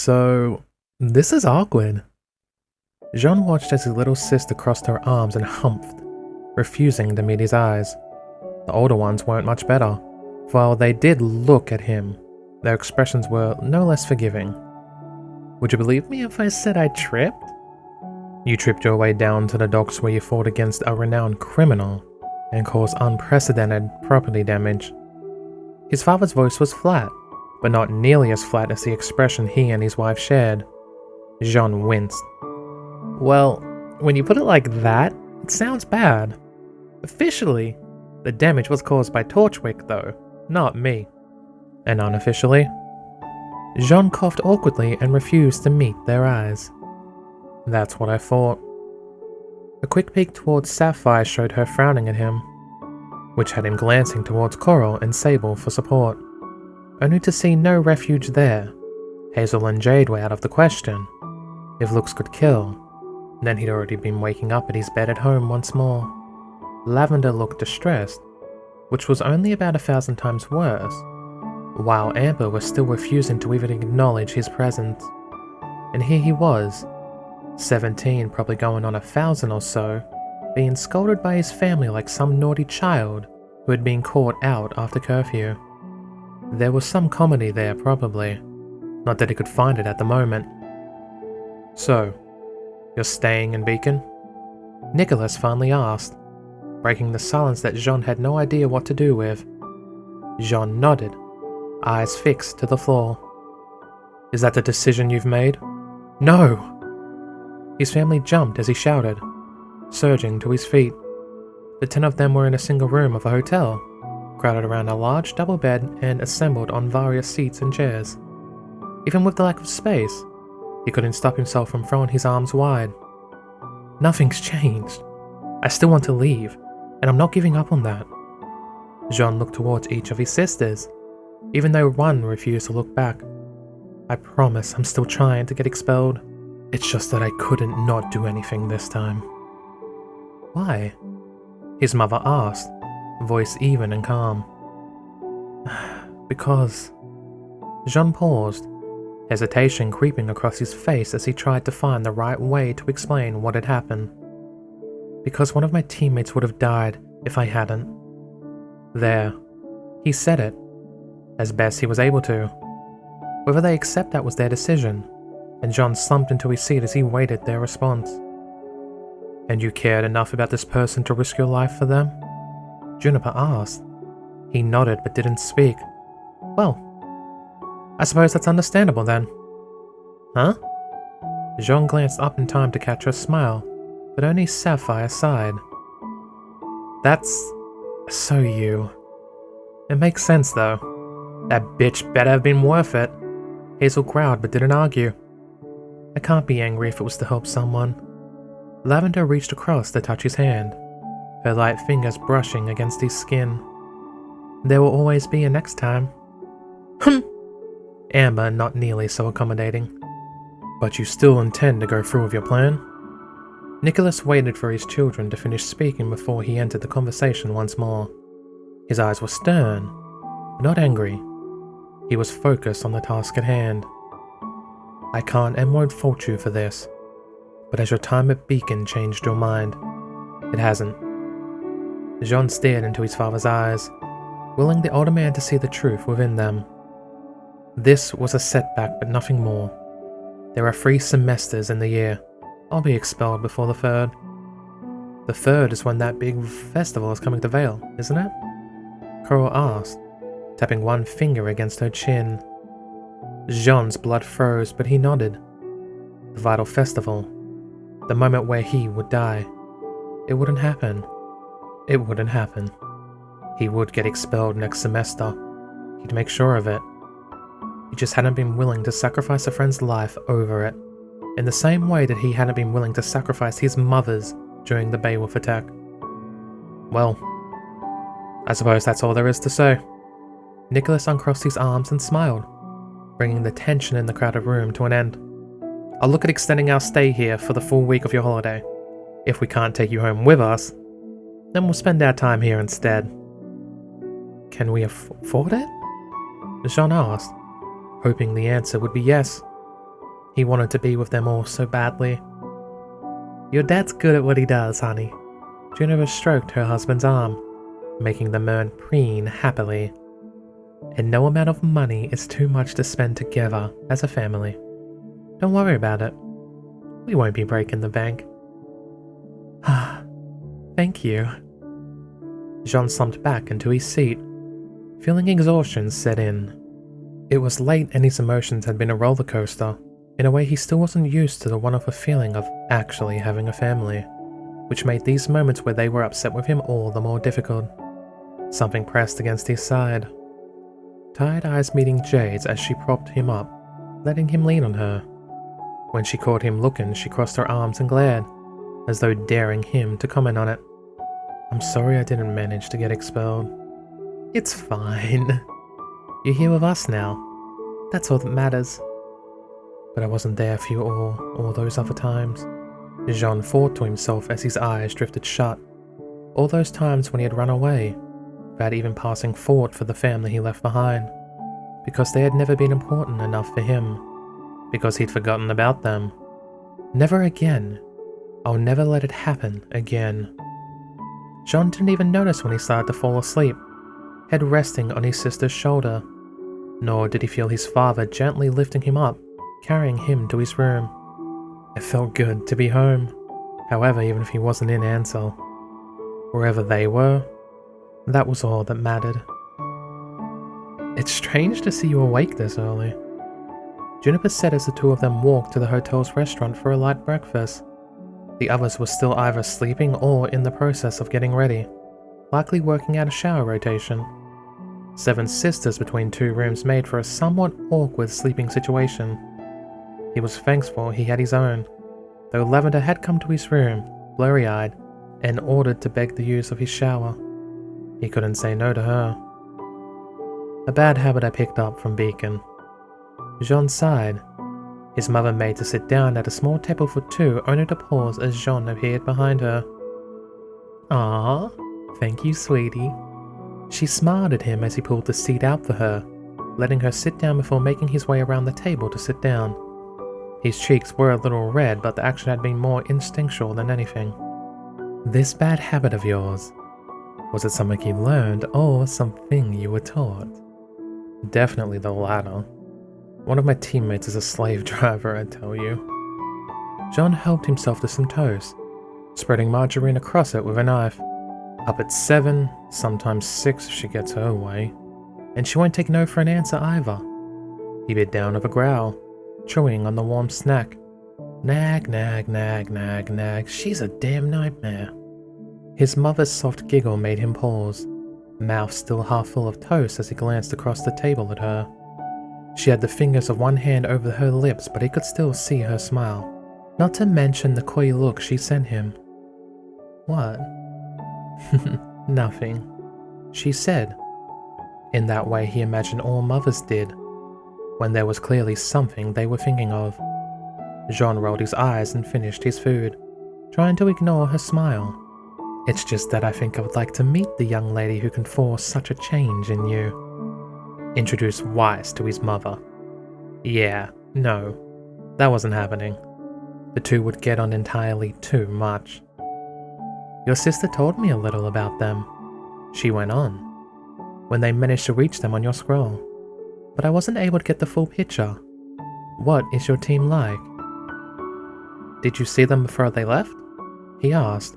So, this is awkward. Jaune watched as his little sister crossed her arms and humphed, refusing to meet his eyes. The older ones weren't much better. While they did look at him, their expressions were no less forgiving. Would you believe me if I said I tripped? You tripped your way down to the docks where you fought against a renowned criminal and caused unprecedented property damage. His father's voice was flat, but not nearly as flat as the expression he and his wife shared. Jaune winced. Well, when you put it like that, it sounds bad. Officially, the damage was caused by Torchwick though, not me. And unofficially, Jaune coughed awkwardly and refused to meet their eyes. That's what I thought. A quick peek towards Sapphire showed her frowning at him, which had him glancing towards Coral and Sable for support, only to see no refuge there. Hazel and Jade were out of the question. If looks could kill, then he'd already been waking up at his bed at home once more. Lavender looked distressed, which was only about 1,000 times worse, while Amber was still refusing to even acknowledge his presence. And here he was, 17, probably going on 1,000 or so, being scolded by his family like some naughty child who had been caught out after curfew. There was some comedy there, probably, not that he could find it at the moment. So, you're staying in Beacon? Nicholas finally asked, breaking the silence that Jaune had no idea what to do with. Jaune nodded, eyes fixed to the floor. Is that the decision you've made? No! His family jumped as he shouted, surging to his feet. The 10 of them were in a single room of a hotel, crowded around a large double bed and assembled on various seats and chairs. Even with the lack of space, he couldn't stop himself from throwing his arms wide. Nothing's changed. I still want to leave, and I'm not giving up on that. Jaune looked towards each of his sisters, even though one refused to look back. I promise I'm still trying to get expelled. It's just that I couldn't not do anything this time. Why? His mother asked, voice even and calm. Because... Jaune paused, hesitation creeping across his face as he tried to find the right way to explain what had happened. Because one of my teammates would have died if I hadn't. There. He said it, as best he was able to. Whether they accept that was their decision, and Jaune slumped into his seat as he waited their response. And you cared enough about this person to risk your life for them? Juniper asked. He nodded but didn't speak. Well, I suppose that's understandable then. Huh? Jaune glanced up in time to catch her smile, but only Sapphire sighed. That's... so you. It makes sense though. That bitch better have been worth it. Hazel growled but didn't argue. I can't be angry if it was to help someone. Lavender reached across to touch his hand, her light fingers brushing against his skin. There will always be a next time. Amber not nearly so accommodating. But you still intend to go through with your plan? Nicholas waited for his children to finish speaking before he entered the conversation once more. His eyes were stern, but not angry. He was focused on the task at hand. I can't and won't fault you for this, but has your time at Beacon changed your mind? It hasn't. Jaune stared into his father's eyes, willing the older man to see the truth within them. This was a setback, but nothing more. There are 3 semesters in the year. I'll be expelled before the 3rd. The 3rd is when that big festival is coming to Vale, isn't it? Coral asked, tapping one finger against her chin. Jaune's blood froze, but he nodded. The vital festival. The moment where he would die. It wouldn't happen. It wouldn't happen. He would get expelled next semester. He'd make sure of it. He just hadn't been willing to sacrifice a friend's life over it, in the same way that he hadn't been willing to sacrifice his mother's during the Beowulf attack. Well, I suppose that's all there is to say. Nicholas uncrossed his arms and smiled, bringing the tension in the crowded room to an end. I'll look at extending our stay here for the full week of your holiday. If we can't take you home with us, then we'll spend our time here instead. Can we afford it? Jaune asked, hoping the answer would be yes. He wanted to be with them all so badly. "Your dad's good at what he does, honey." Juniper stroked her husband's arm, making the man preen happily. "And no amount of money is too much to spend together as a family. Don't worry about it. We won't be breaking the bank." "Ah, thank you." Jaune slumped back into his seat, feeling exhaustion set in. It was late and his emotions had been a roller coaster. In a way, he still wasn't used to the wonderful feeling of actually having a family, which made these moments where they were upset with him all the more difficult. Something pressed against his side. Tired eyes meeting Jade's as she propped him up, letting him lean on her. When she caught him looking, she crossed her arms and glared, as though daring him to comment on it. "I'm sorry I didn't manage to get expelled." "It's fine. You're here with us now. That's all that matters." "But I wasn't there for you all those other times." Jaune thought to himself as his eyes drifted shut. All those times when he had run away, without even passing thought for the family he left behind, because they had never been important enough for him, because he'd forgotten about them. Never again. I'll never let it happen again. Jaune didn't even notice when he started to fall asleep, head resting on his sister's shoulder, nor did he feel his father gently lifting him up, carrying him to his room. It felt good to be home, however, even if he wasn't in Ansel. Wherever they were, that was all that mattered. "It's strange to see you awake this early," Juniper said as the two of them walked to the hotel's restaurant for a light breakfast. The others were still either sleeping or in the process of getting ready, likely working out a shower rotation. 7 sisters between 2 rooms made for a somewhat awkward sleeping situation. He was thankful he had his own, though Lavender had come to his room, blurry-eyed, and ordered to beg the use of his shower. He couldn't say no to her. "A bad habit I picked up from Beacon." Jaune sighed. His mother made to sit down at a small table for 2, only to pause as Jaune appeared behind her. "Aw, thank you, sweetie." She smiled at him as he pulled the seat out for her, letting her sit down before making his way around the table to sit down. His cheeks were a little red, but the action had been more instinctual than anything. "This bad habit of yours, was it something you learned or something you were taught?" "Definitely the latter. One of my teammates is a slave driver, I tell you." Jaune helped himself to some toast, spreading margarine across it with a knife. "Up at 7, sometimes 6 if she gets her way. And she won't take no for an answer either." He bit down with a growl, chewing on the warm snack. "Nag, nag, nag, nag, nag, she's a damn nightmare." His mother's soft giggle made him pause, mouth still half full of toast as he glanced across the table at her. She had the fingers of one hand over her lips, but he could still see her smile, not to mention the coy look she sent him. "What?" "Nothing," she said. In that way he imagined all mothers did, when there was clearly something they were thinking of. Jaune rolled his eyes and finished his food, trying to ignore her smile. "It's just that I think I would like to meet the young lady who can force such a change in you." Introduced Weiss to his mother. Yeah, no, that wasn't happening. The two would get on entirely too much. "Your sister told me a little about them," she went on, "when they managed to reach them on your scroll. But I wasn't able to get the full picture. What is your team like?" "Did you see them before they left?" he asked,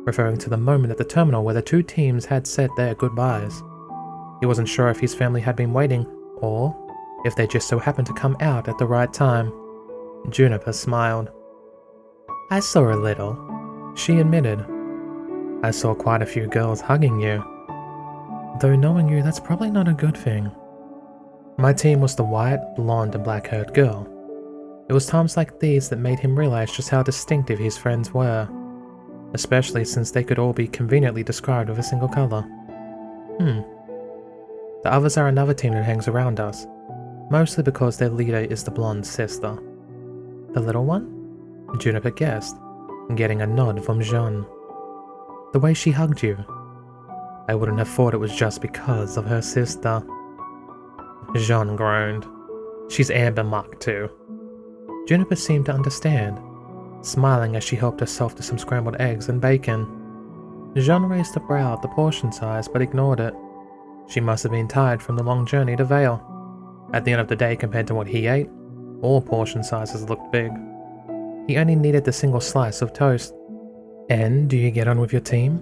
referring to the moment at the terminal where the 2 teams had said their goodbyes. He wasn't sure if his family had been waiting, or if they just so happened to come out at the right time. Juniper smiled. "I saw a little," she admitted. "I saw quite a few girls hugging you. Though knowing you, that's probably not a good thing. My team was the white, blonde, and black-haired girl. It was times like these that made him realize just how distinctive his friends were, especially since they could all be conveniently described with a single color. The others are another team that hangs around us, mostly because their leader is the blonde sister." "The little one?" Juniper guessed, getting a nod from Jaune. "The way she hugged you. I wouldn't have thought it was just because of her sister." Jaune groaned. "She's Amber Mark too." Juniper seemed to understand, smiling as she helped herself to some scrambled eggs and bacon. Jaune raised a brow at the portion size but ignored it. She must have been tired from the long journey to Vale. At the end of the day, compared to what he ate, all portion sizes looked big. He only needed the single slice of toast. "And do you get on with your team?"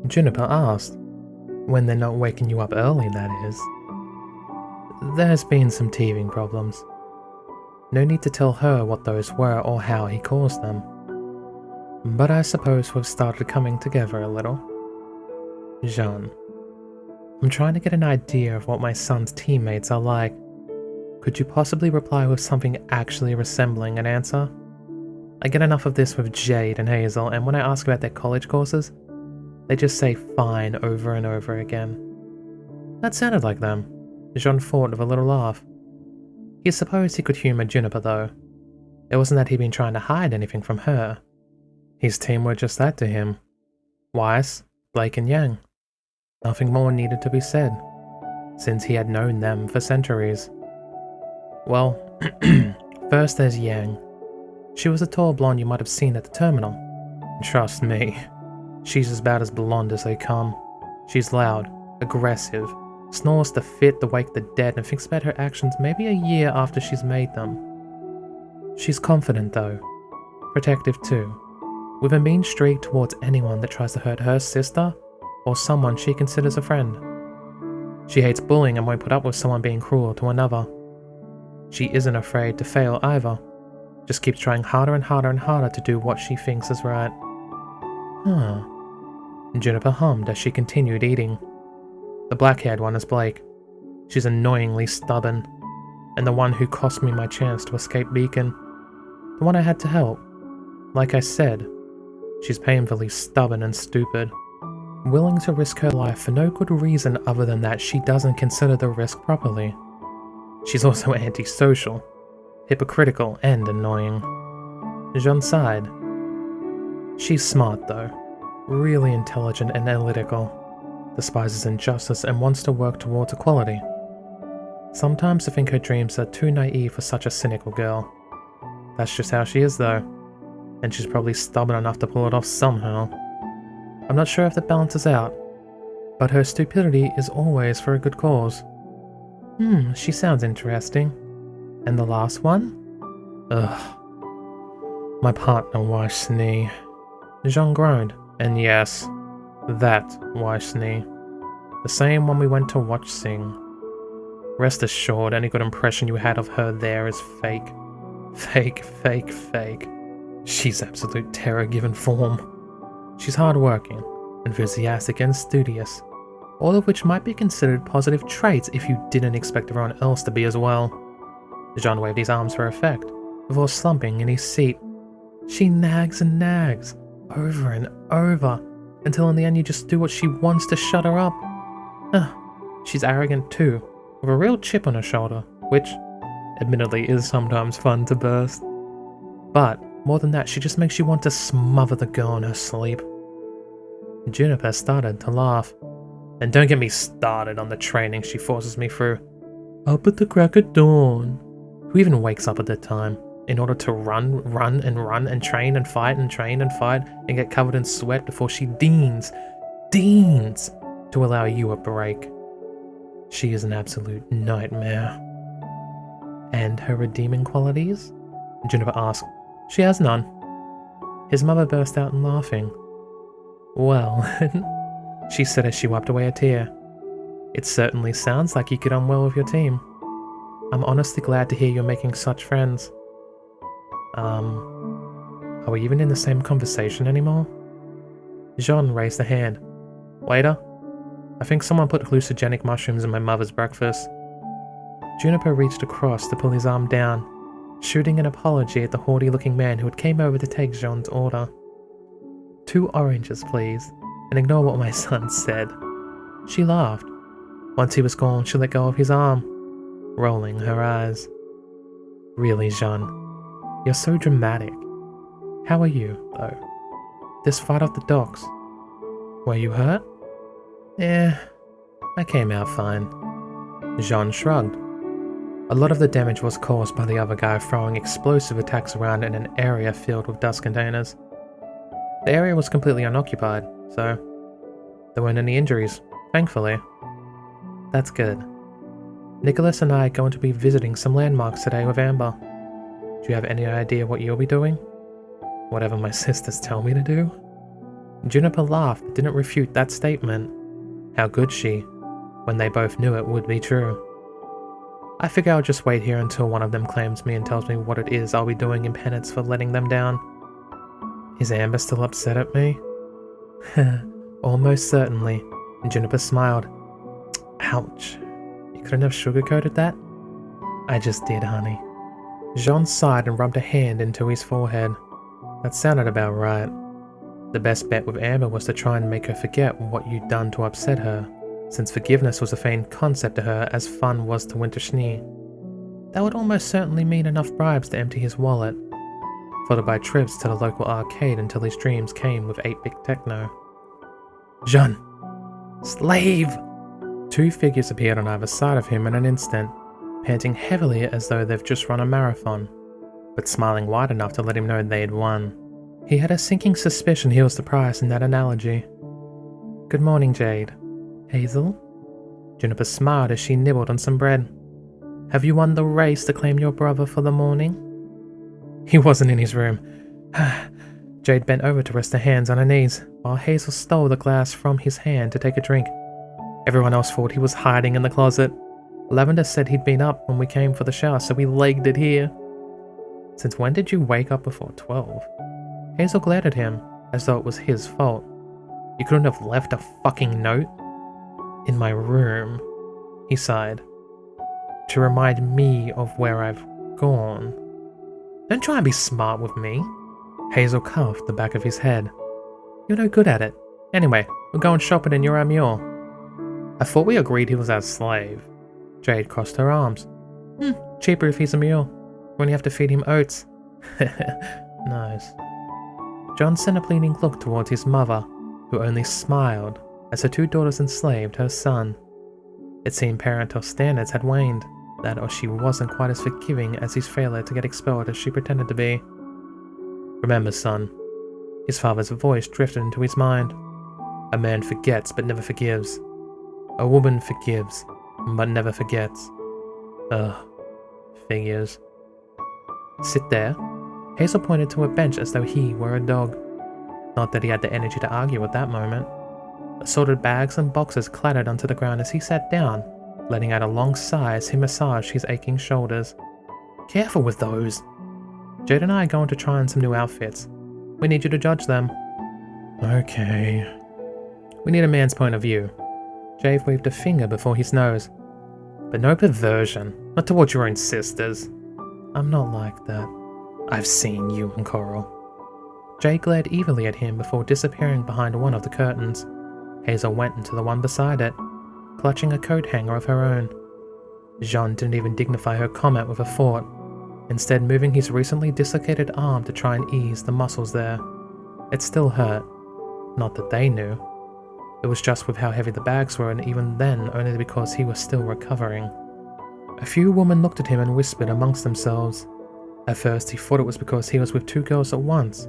Juniper asked. "When they're not waking you up early, that is." There's been some teething problems. No need to tell her what those were or how he caused them. But I suppose we've started coming together a little. Jaune. I'm trying to get an idea of what my son's teammates are like. Could you possibly reply with something actually resembling an answer? I get enough of this with Jade and Hazel, and when I ask about their college courses, they just say fine over and over again. That sounded like them. Jaune thought with a little laugh. He supposed he could humour Juniper though. It wasn't that he'd been trying to hide anything from her. His team were just that to him. Weiss, Blake and Yang. Nothing more needed to be said, since he had known them for centuries. Well, first there's Yang. She was a tall blonde you might have seen at the terminal. Trust me, she's about as blonde as they come. She's loud, aggressive, snores to fit to wake the dead, and thinks about her actions maybe a year after she's made them. She's confident though, protective too, with a mean streak towards anyone that tries to hurt her sister or someone she considers a friend. She hates bullying and won't put up with someone being cruel to another. She isn't afraid to fail either, just keeps trying harder and harder and harder to do what she thinks is right. Juniper hummed as she continued eating. The black-haired one is Blake. She's annoyingly stubborn, and the one who cost me my chance to escape Beacon. The one I had to help. Like I said, she's painfully stubborn and stupid, willing to risk her life for no good reason other than that she doesn't consider the risk properly. She's also antisocial, hypocritical, and annoying. Jaune sighed. She's smart though, really intelligent and analytical, despises injustice and wants to work towards equality. Sometimes I think her dreams are too naive for such a cynical girl. That's just how she is though, and she's probably stubborn enough to pull it off somehow. I'm not sure if that balances out, but her stupidity is always for a good cause. She sounds interesting. And the last one? Ugh. My partner Weissney. Jaune groaned, and yes, that Weissney. The same one we went to watch sing. Rest assured, any good impression you had of her there is fake. Fake, fake, fake. She's absolute terror given form. She's hardworking, enthusiastic, and studious, all of which might be considered positive traits if you didn't expect everyone else to be as well. Jaune waved his arms for effect, before slumping in his seat. She nags and nags, over and over, until in the end you just do what she wants to shut her up. She's arrogant too, with a real chip on her shoulder, which, admittedly, is sometimes fun to burst. But, more than that, she just makes you want to smother the girl in her sleep. Juniper started to laugh. And don't get me started on the training she forces me through. Up at the crack of dawn. Who even wakes up at that time in order to run and train and fight and get covered in sweat before she deigns to allow you a break? She is an absolute nightmare. And her redeeming qualities? Juniper asked. She has none. His mother burst out in laughing. Well, she said as she wiped away a tear. It certainly sounds like you get on well with your team. I'm honestly glad to hear you're making such friends. Are we even in the same conversation anymore? Jaune raised a hand. Waiter, I think someone put hallucinogenic mushrooms in my mother's breakfast. Juniper reached across to pull his arm down, shooting an apology at the haughty-looking man who had came over to take Jaune's order. 2 oranges, please, and ignore what my son said. She laughed. Once he was gone, she let go of his arm, rolling her eyes. Really, Jaune, you're so dramatic. How are you, though? This fight off the docks. Were you hurt? I came out fine. Jaune shrugged. A lot of the damage was caused by the other guy throwing explosive attacks around in an area filled with dust containers. The area was completely unoccupied, so there weren't any injuries, thankfully. That's good. Nicholas and I are going to be visiting some landmarks today with Amber. Do you have any idea what you'll be doing? Whatever my sisters tell me to do? Juniper laughed but didn't refute that statement. How could she, when they both knew it would be true? I figure I'll just wait here until one of them claims me and tells me what it is I'll be doing in penance for letting them down. Is Amber still upset at me? Almost certainly, Juniper smiled. Ouch. You couldn't have sugarcoated that? I just did, honey. Jaune sighed and rubbed a hand into his forehead. That sounded about right. The best bet with Amber was to try and make her forget what you'd done to upset her, since forgiveness was a faint concept to her as fun was to Winter Schnee. That would almost certainly mean enough bribes to empty his wallet, followed by trips to the local arcade until his dreams came with 8-bit techno. Jaune! Slave! Two figures appeared on either side of him in an instant, panting heavily as though they've just run a marathon, but smiling wide enough to let him know they'd won. He had a sinking suspicion he was the prize in that analogy. Good morning, Jade. Hazel? Juniper smiled as she nibbled on some bread. Have you won the race to claim your brother for the morning? He wasn't in his room. Jade bent over to rest her hands on her knees, while Hazel stole the glass from his hand to take a drink. Everyone else thought he was hiding in the closet. Lavender said he'd been up when we came for the shower, so we legged it here. Since when did you wake up before 12? Hazel glared at him, as though it was his fault. You couldn't have left a fucking note? In my room, he sighed. To remind me of where I've gone. Don't try and be smart with me. Hazel cuffed the back of his head. You're no good at it. Anyway, we're going shopping and you're our mule. I thought we agreed he was our slave. Jade crossed her arms. Cheaper if he's a mule. We only have to feed him oats. Nice. John sent a pleading look towards his mother, who only smiled as her two daughters enslaved her son. It seemed parental standards had waned, that or she wasn't quite as forgiving as his failure to get expelled as she pretended to be. Remember, son, his father's voice drifted into his mind. A man forgets but never forgives. A woman forgives but never forgets. Ugh, figures. Sit there. Hazel pointed to a bench as though he were a dog. Not that he had the energy to argue at that moment. Assorted bags and boxes clattered onto the ground as he sat down, letting out a long sigh as he massaged his aching shoulders. Careful with those! Jade and I are going to try on some new outfits. We need you to judge them. Okay. We need a man's point of view. Jade waved a finger before his nose. But no perversion, not towards your own sisters. I'm not like that. I've seen you and Coral. Jade glared evilly at him before disappearing behind one of the curtains. Hazel went into the one beside it, clutching a coat hanger of her own. Jaune didn't even dignify her comment with a thought, instead moving his recently dislocated arm to try and ease the muscles there. It still hurt. Not that they knew. It was just with how heavy the bags were, and even then only because he was still recovering. A few women looked at him and whispered amongst themselves. At first he thought it was because he was with two girls at once,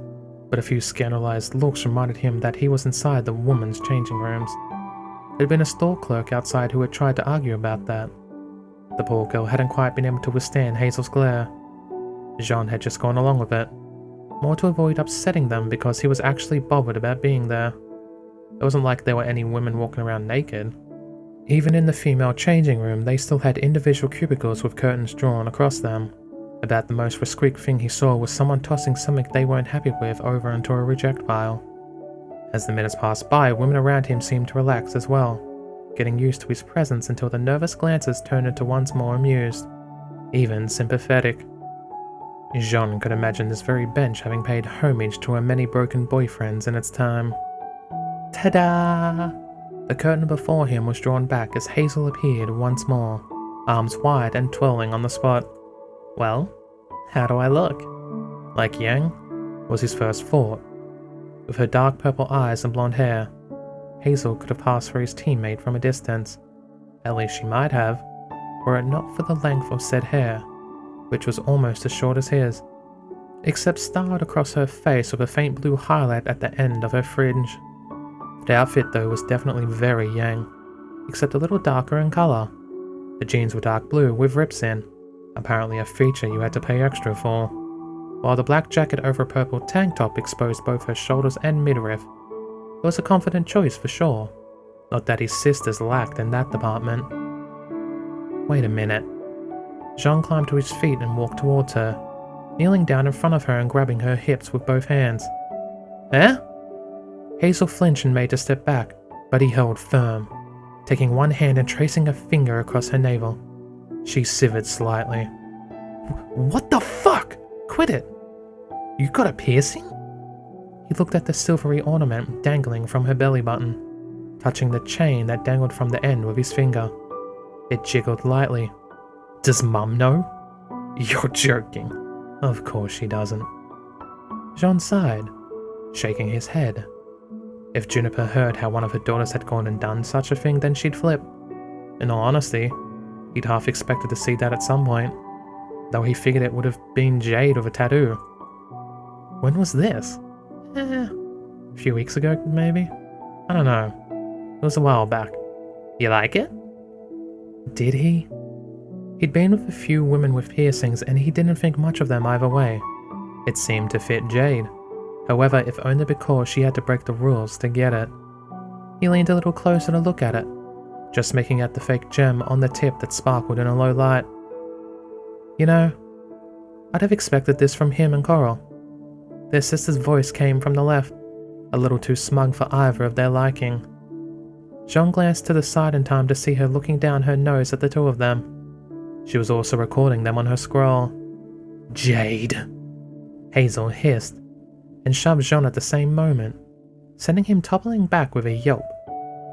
but a few scandalized looks reminded him that he was inside the women's changing rooms. There had been a store clerk outside who had tried to argue about that. The poor girl hadn't quite been able to withstand Hazel's glare. Jaune had just gone along with it, more to avoid upsetting them because he was actually bothered about being there. It wasn't like there were any women walking around naked. Even in the female changing room, they still had individual cubicles with curtains drawn across them. About the most discreet thing he saw was someone tossing something they weren't happy with over into a reject pile. As the minutes passed by, women around him seemed to relax as well, getting used to his presence until the nervous glances turned into ones more amused, even sympathetic. Jaune could imagine this very bench having paid homage to her many broken boyfriends in its time. Ta-da! The curtain before him was drawn back as Hazel appeared once more, arms wide and twirling on the spot. Well, how do I look? Like Yang? Was his first thought. With her dark purple eyes and blonde hair, Hazel could have passed for his teammate from a distance. At least she might have. were it not for the length of said hair, which was almost as short as his, except starred across her face with a faint blue highlight at the end of her fringe. The outfit though was definitely very Yang, except a little darker in colour. The jeans were dark blue with rips in, apparently a feature you had to pay extra for, while the black jacket over a purple tank top exposed both her shoulders and midriff. It was a confident choice for sure, not that his sisters lacked in that department. Wait a minute. Jaune climbed to his feet and walked towards her, kneeling down in front of her and grabbing her hips with both hands. Eh? Hazel flinched and made to step back, but he held firm, taking one hand and tracing a finger across her navel. She shivered slightly. What the fuck? Quit it! You got a piercing? He looked at the silvery ornament dangling from her belly button, touching the chain that dangled from the end with his finger. It jiggled lightly. Does Mum know? You're joking. Of course she doesn't. Jaune sighed, shaking his head. If Juniper heard how one of her daughters had gone and done such a thing, then she'd flip. In all honesty, he'd half expected to see that at some point, though he figured it would have been Jade with a tattoo. When was this? A few weeks ago, maybe? I don't know. It was a while back. You like it? Did he? He'd been with a few women with piercings and he didn't think much of them either way. It seemed to fit Jade. However, if only because she had to break the rules to get it. He leaned a little closer to look at it, just making out the fake gem on the tip that sparkled in a low light. You know, I'd have expected this from him and Coral. Their sister's voice came from the left, a little too smug for either of their liking. Jaune glanced to the side in time to see her looking down her nose at the two of them. She was also recording them on her scroll. Jade! Hazel hissed, and shoved Jaune at the same moment, sending him toppling back with a yelp.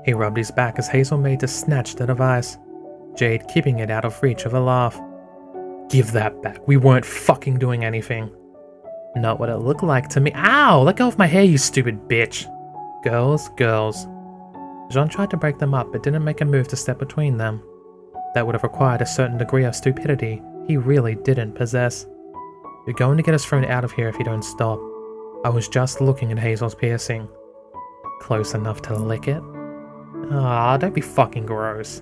He rubbed his back as Hazel made to snatch the device, Jade keeping it out of reach of a laugh. Give that back, we weren't fucking doing anything. Not what it looked like to me. Ow! Let go of my hair, you stupid bitch! Girls, girls. Jaune tried to break them up but didn't make a move to step between them. That would have required a certain degree of stupidity he really didn't possess. You're going to get us thrown out of here if you don't stop. I was just looking at Hazel's piercing. Close enough to lick it? Ah, don't be fucking gross.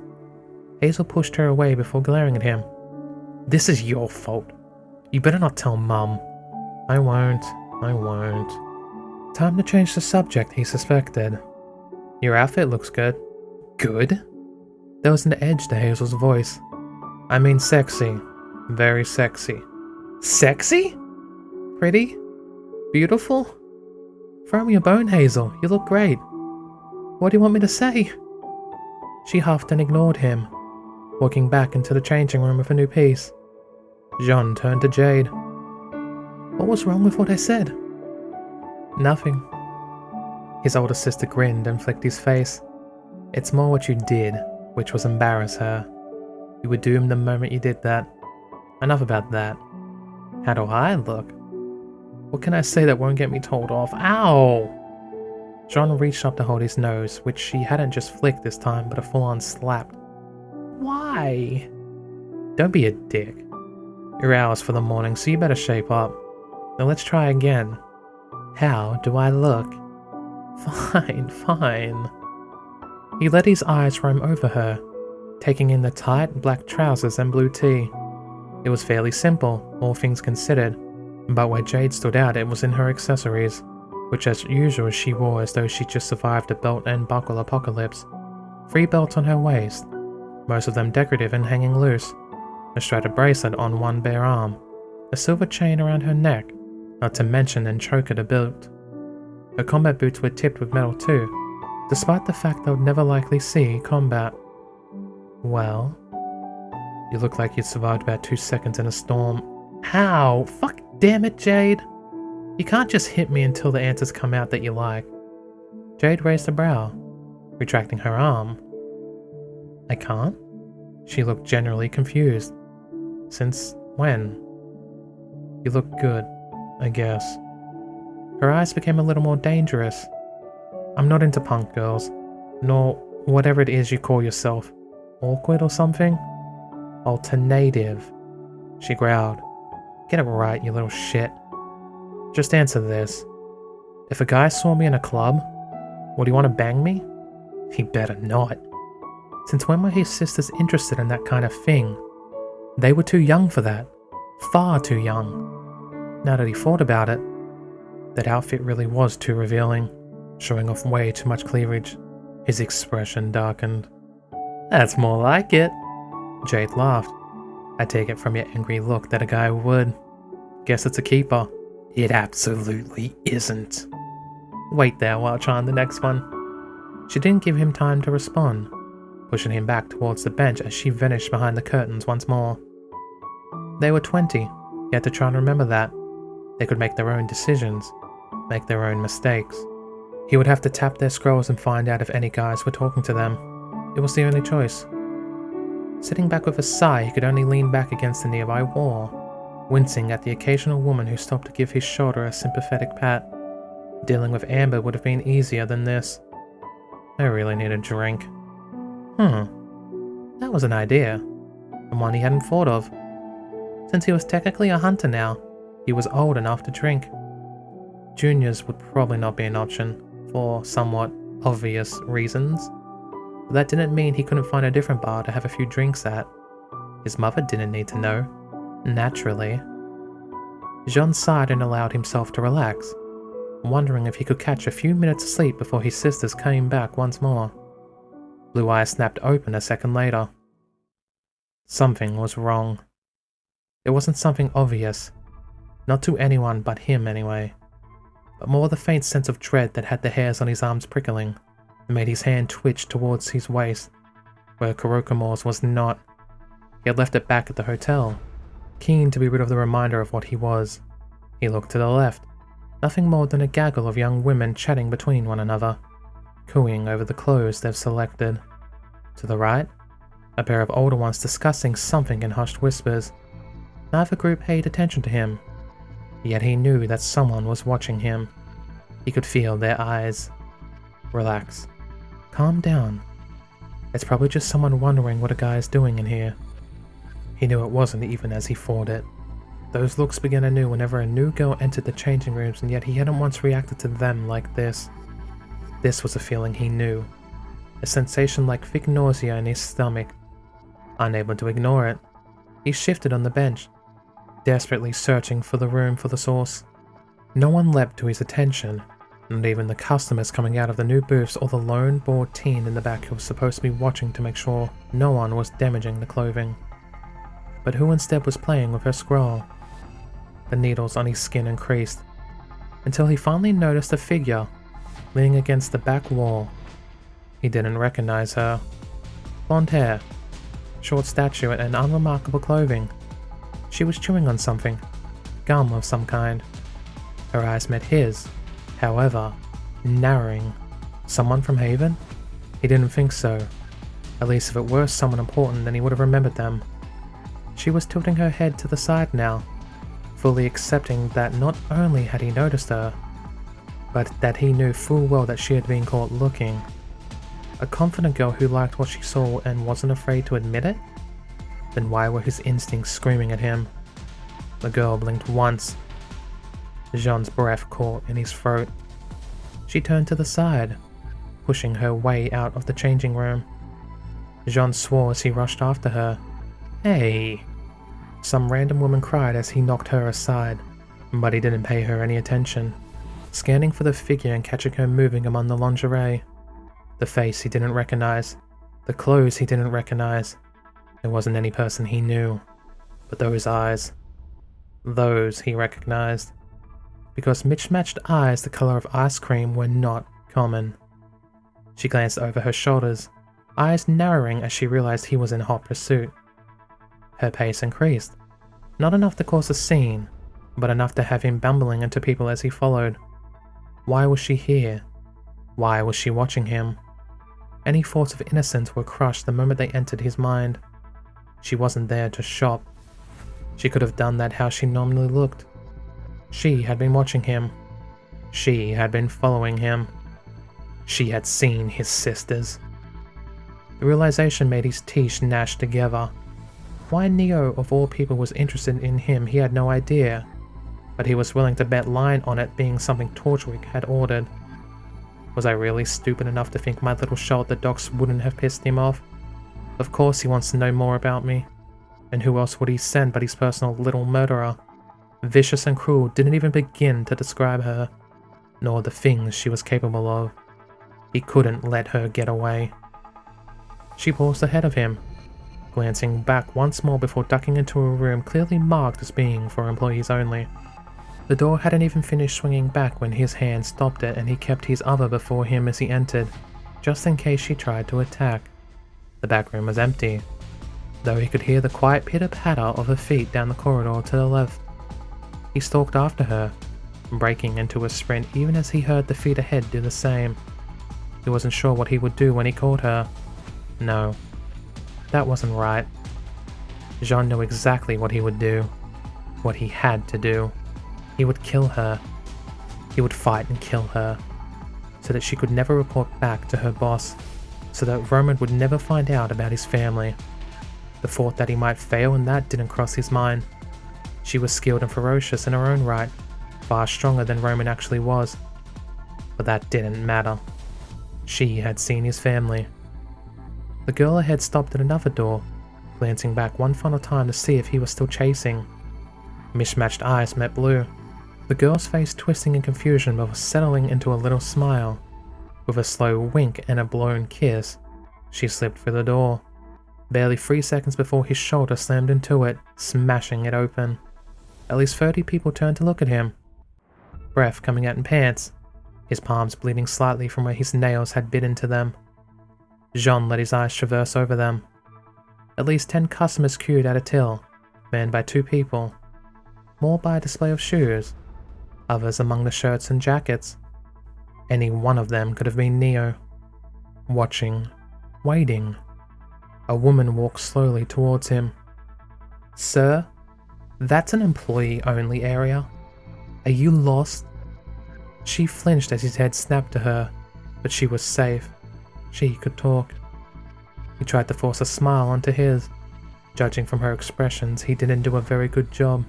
Hazel pushed her away before glaring at him. This is your fault. You better not tell Mum. I won't. Time to change the subject, he suspected. Your outfit looks good. Good? There was an edge to Hazel's voice. I mean sexy. Very sexy. Sexy? Pretty? Beautiful? Throw me a bone, Hazel. You look great. What do you want me to say? She huffed and ignored him, walking back into the changing room with a new piece. Jaune turned to Jade. What was wrong with what I said? Nothing. His older sister grinned and flicked his face. It's more what you did, which was embarrass her. You were doomed the moment you did that. Enough about that. How do I look? What can I say that won't get me told off? Ow! Jaune reached up to hold his nose, which she hadn't just flicked this time, but a full-on slapped. Why? Don't be a dick. You're ours for the morning, so you better shape up. Now let's try again. How do I look? Fine. He let his eyes roam over her, taking in the tight black trousers and blue tee. It was fairly simple, all things considered, but where Jade stood out it was in her accessories, which as usual she wore as though she just survived a belt and buckle apocalypse. 3 belts on her waist, most of them decorative and hanging loose, a strapped bracelet on one bare arm, a silver chain around her neck, not to mention and choker the belt. Her combat boots were tipped with metal too, despite the fact they would never likely see combat. Well, you look like you'd survived about 2 seconds in a storm. How? Fuck damn it, Jade! You can't just hit me until the answers come out that you like. Jade raised a brow, retracting her arm. I can't? She looked generally confused. Since when? You look good, I guess. Her eyes became a little more dangerous. I'm not into punk girls, nor whatever it is you call yourself. Awkward or something? Alternative, she growled. Get it right, you little shit. Just answer this. If a guy saw me in a club, would he want to bang me? He better not. Since when were his sisters interested in that kind of thing? They were too young for that. Far too young. Now that he thought about it, that outfit really was too revealing, showing off way too much cleavage. His expression darkened. That's more like it. Jade laughed. I take it from your angry look that a guy would. Guess it's a keeper. It absolutely isn't. Wait there while I try on the next one. She didn't give him time to respond, pushing him back towards the bench as she vanished behind the curtains once more. They were 20, he had to try and remember that. They could make their own decisions, make their own mistakes. He would have to tap their scrolls and find out if any guys were talking to them. It was the only choice. Sitting back with a sigh, he could only lean back against the nearby wall, wincing at the occasional woman who stopped to give his shoulder a sympathetic pat. Dealing with Amber would have been easier than this. I really need a drink. That was an idea, and one he hadn't thought of. Since he was technically a hunter now, he was old enough to drink. Juniors would probably not be an option, for somewhat obvious reasons. But that didn't mean he couldn't find a different bar to have a few drinks at. His mother didn't need to know. Naturally. Jaune sighed and allowed himself to relax, wondering if he could catch a few minutes of sleep before his sisters came back once more. Blue eyes snapped open a second later. Something was wrong. It wasn't something obvious. Not to anyone but him anyway. But more the faint sense of dread that had the hairs on his arms prickling, and made his hand twitch towards his waist, where Kurokomore's was not. He had left it back at the hotel, keen to be rid of the reminder of what he was. He looked to the left. Nothing more than a gaggle of young women chatting between one another, cooing over the clothes they've selected. To the right, a pair of older ones discussing something in hushed whispers. Neither group paid attention to him, yet he knew that someone was watching him. He could feel their eyes. Relax. Calm down. It's probably just someone wondering what a guy is doing in here. He knew it wasn't even as he thought it. Those looks began anew whenever a new girl entered the changing rooms, and yet he hadn't once reacted to them like this. This was a feeling he knew. A sensation like thick nausea in his stomach. Unable to ignore it, he shifted on the bench, desperately searching for the room for the source. No one leapt to his attention, not even the customers coming out of the new booths or the lone bored teen in the back who was supposed to be watching to make sure no one was damaging the clothing. But who instead was playing with her scroll? The needles on his skin increased, until he finally noticed a figure leaning against the back wall. He didn't recognize her. Blonde hair, short stature, and unremarkable clothing. She was chewing on something, gum of some kind. Her eyes met his, however, narrowing. Someone from Haven? He didn't think so. At least if it were someone important, then he would have remembered them. She was tilting her head to the side now, fully accepting that not only had he noticed her, but that he knew full well that she had been caught looking. A confident girl who liked what she saw and wasn't afraid to admit it? Then why were his instincts screaming at him? The girl blinked once. Jaune's breath caught in his throat. She turned to the side, pushing her way out of the changing room. Jaune swore as he rushed after her. Hey! Some random woman cried as he knocked her aside, but he didn't pay her any attention, scanning for the figure and catching her moving among the lingerie. The face he didn't recognize, the clothes he didn't recognize. There wasn't any person he knew, but those eyes. Those he recognized. Because mismatched eyes the color of ice cream were not common. She glanced over her shoulders, eyes narrowing as she realized he was in hot pursuit. Her pace increased, not enough to cause a scene, but enough to have him bumbling into people as he followed. Why was she here? Why was she watching him? Any thoughts of innocence were crushed the moment they entered his mind. She wasn't there to shop. She could have done that how she normally looked. She had been watching him. She had been following him. She had seen his sisters. The realization made his teeth gnash together. Why Neo of all people was interested in him he had no idea, but he was willing to bet line on it being something Torchwick had ordered. Was I really stupid enough to think my little shot at the docks wouldn't have pissed him off? Of course he wants to know more about me. And who else would he send but his personal little murderer? Vicious and cruel didn't even begin to describe her, nor the things she was capable of. He couldn't let her get away. She paused ahead of him, glancing back once more before ducking into a room clearly marked as being for employees only. The door hadn't even finished swinging back when his hand stopped it, and he kept his other before him as he entered, just in case she tried to attack. The back room was empty, though he could hear the quiet pitter-patter of her feet down the corridor to the left. He stalked after her, breaking into a sprint even as he heard the feet ahead do the same. He wasn't sure what he would do when he caught her. No, that wasn't right. Jaune knew exactly what he would do, what he had to do. He would kill her. He would fight and kill her, so that she could never report back to her boss, so that Roman would never find out about his family. The thought that he might fail in that didn't cross his mind. She was skilled and ferocious in her own right, far stronger than Roman actually was. But that didn't matter. She had seen his family. The girl ahead stopped at another door, glancing back one final time to see if he was still chasing. Mismatched eyes met blue, the girl's face twisting in confusion before settling into a little smile. With a slow wink and a blown kiss, she slipped through the door, barely 3 seconds before his shoulder slammed into it, smashing it open. At least 30 people turned to look at him, breath coming out in pants, his palms bleeding slightly from where his nails had bit into them. Jaune let his eyes traverse over them. At least 10 customers queued at a till, manned by 2 people, more by a display of shoes, others among the shirts and jackets. Any one of them could have been Neo. Watching, waiting. A woman walked slowly towards him. "Sir, that's an employee-only area. Are you lost?" She flinched as his head snapped to her, but she was safe. She could talk. He tried to force a smile onto his. Judging from her expressions, he didn't do a very good job.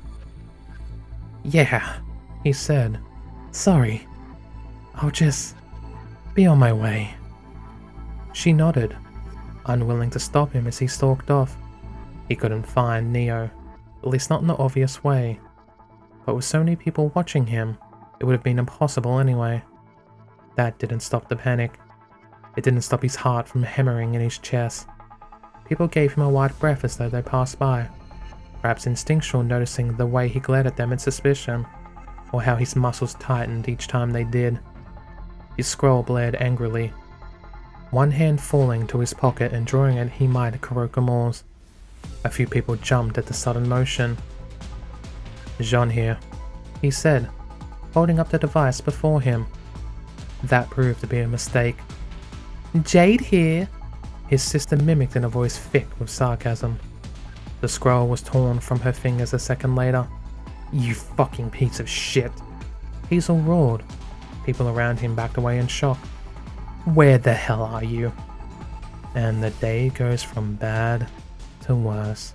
"Yeah," he said. "Sorry. I'll just be on my way." She nodded, unwilling to stop him as he stalked off. He couldn't find Neo, at least not in the obvious way. But with so many people watching him, it would have been impossible anyway. That didn't stop the panic. It didn't stop his heart from hammering in his chest. People gave him a wide breath as though they passed by, perhaps instinctual, noticing the way he glared at them in suspicion, or how his muscles tightened each time they did. His scroll blared angrily, one hand falling to his pocket and drawing it he might Kurokamors. A few people jumped at the sudden motion. "Jaune here," he said, holding up the device before him. That proved to be a mistake. "Jade here," his sister mimicked in a voice thick with sarcasm. The scroll was torn from her fingers a second later. "You fucking piece of shit," Hazel roared. People around him backed away in shock. "Where the hell are you?" And the day goes from bad to worse.